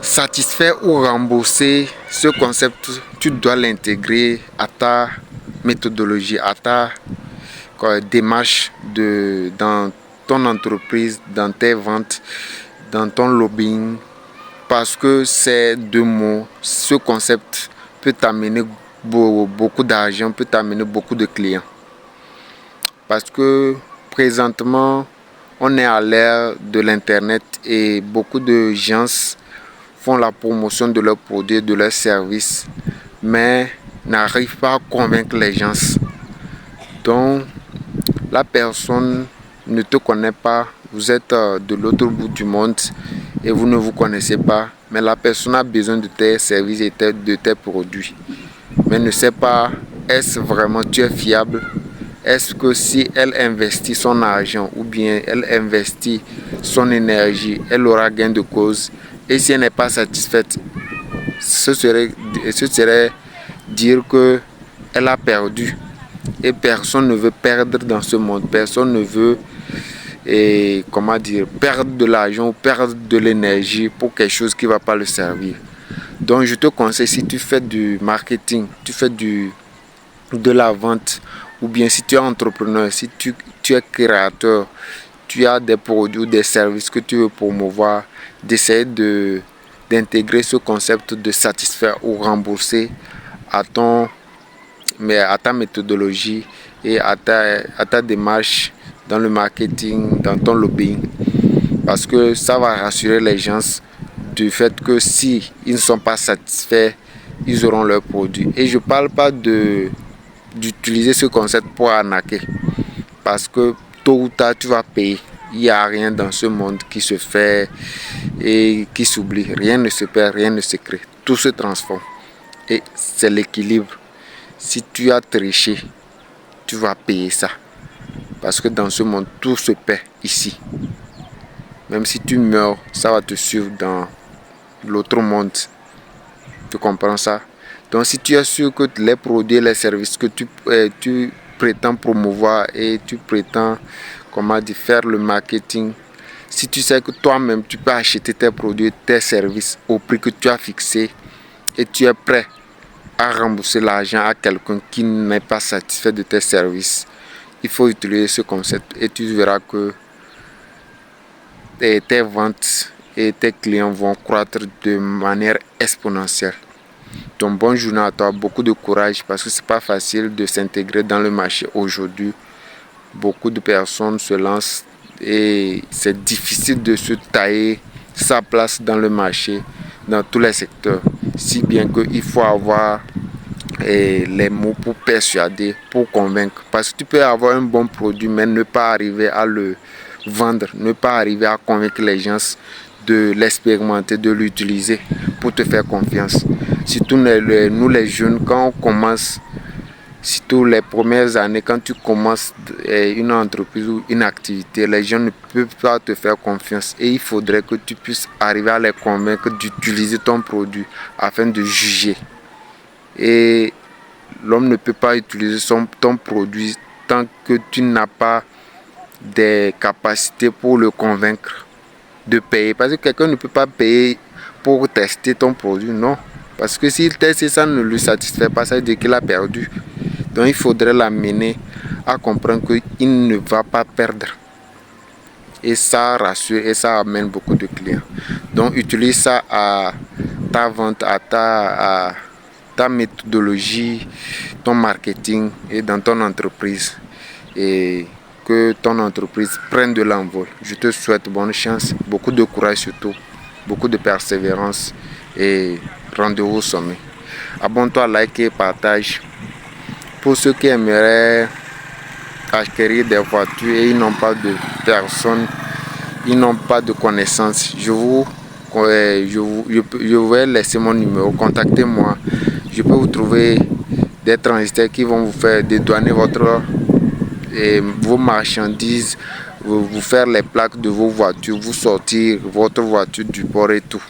Satisfaire ou rembourser, ce concept, tu dois l'intégrer à ta méthodologie, à ta démarche dans ton entreprise, dans tes ventes, dans ton lobbying. Parce que ces deux mots, ce concept peut t'amener beaucoup d'argent, peut t'amener beaucoup de clients. Parce que présentement, on est à l'ère de l'Internet et beaucoup de gens font la promotion de leurs produits, de leurs services, mais n'arrivent pas à convaincre les gens. Donc, la personne ne te connaît pas, vous êtes de l'autre bout du monde et vous ne vous connaissez pas, mais la personne a besoin de tes services et de tes produits, mais ne sait pas, est-ce vraiment tu es fiable? Est-ce que si elle investit son argent ou bien elle investit son énergie, elle aura gain de cause? Et si elle n'est pas satisfaite, ce serait dire qu'elle a perdu. Et personne ne veut perdre dans ce monde. Personne ne veut perdre de l'argent ou perdre de l'énergie pour quelque chose qui ne va pas le servir. Donc je te conseille, si tu fais du marketing, tu fais de la vente, ou bien si tu es entrepreneur, si tu es créateur, tu as des produits ou des services que tu veux promouvoir, d'essayer d'intégrer ce concept de satisfaire ou rembourser à ta méthodologie et à ta démarche dans le marketing, dans ton lobbying. Parce que ça va rassurer les gens du fait que si ils ne sont pas satisfaits, ils auront leurs produits. Et je ne parle pas d'utiliser ce concept pour arnaquer. Parce que tôt ou tard, tu vas payer. Il n'y a rien dans ce monde qui se fait et qui s'oublie. Rien ne se perd, rien ne se crée. Tout se transforme. Et c'est l'équilibre. Si tu as triché, tu vas payer ça. Parce que dans ce monde, tout se paie ici. Même si tu meurs, ça va te suivre dans l'autre monde. Tu comprends ça? Donc si tu es sûr que les produits et les services que tu prétends promouvoir et tu prétends faire le marketing, si tu sais que toi-même tu peux acheter tes produits et tes services au prix que tu as fixé et tu es prêt à rembourser l'argent à quelqu'un qui n'est pas satisfait de tes services, il faut utiliser ce concept et tu verras que tes ventes et tes clients vont croître de manière exponentielle. Donc bonne journée à toi, beaucoup de courage parce que c'est pas facile de s'intégrer dans le marché aujourd'hui. Beaucoup de personnes se lancent et c'est difficile de se tailler sa place dans le marché, dans tous les secteurs. Si bien qu'il faut avoir les mots pour persuader, pour convaincre. Parce que tu peux avoir un bon produit mais ne pas arriver à le vendre, ne pas arriver à convaincre les gens de l'expérimenter, de l'utiliser pour te faire confiance. Surtout nous les jeunes, quand on commence, surtout les premières années, quand tu commences une entreprise ou une activité, les gens ne peuvent pas te faire confiance et il faudrait que tu puisses arriver à les convaincre d'utiliser ton produit afin de juger. Et l'homme ne peut pas utiliser ton produit tant que tu n'as pas des capacités pour le convaincre de payer. Parce que quelqu'un ne peut pas payer pour tester ton produit, non. Parce que s'il teste et ça ne lui satisfait pas, ça veut dire qu'il a perdu. Donc il faudrait l'amener à comprendre qu'il ne va pas perdre. Et ça rassure et ça amène beaucoup de clients. Donc utilise ça à ta vente, à ta méthodologie, ton marketing et dans ton entreprise. Et que ton entreprise prenne de l'envol. Je te souhaite bonne chance, beaucoup de courage surtout, beaucoup de persévérance et rendez-vous au sommet. Abonne-toi, like et partage. Pour ceux qui aimeraient acquérir des voitures et ils n'ont pas de personnes, ils n'ont pas de connaissances, je vais laisser mon numéro, contactez-moi. Je peux vous trouver des transitaires qui vont vous faire dédouaner vos marchandises, vous faire les plaques de vos voitures, vous sortir votre voiture du port et tout.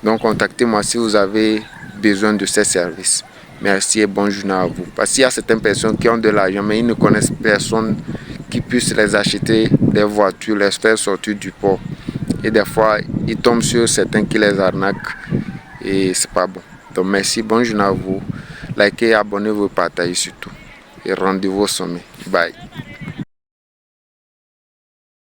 Donc contactez-moi si vous avez besoin de ces services. Merci et bonne journée à vous. Parce qu'il y a certaines personnes qui ont de l'argent mais ils ne connaissent personne qui puisse les acheter des voitures, les faire sortir du port. et des fois ils tombent sur certains qui les arnaquent et c'est pas bon. Donc merci, bonne journée à vous. Likez, abonnez-vous, partagez surtout et rendez-vous au sommet. Bye.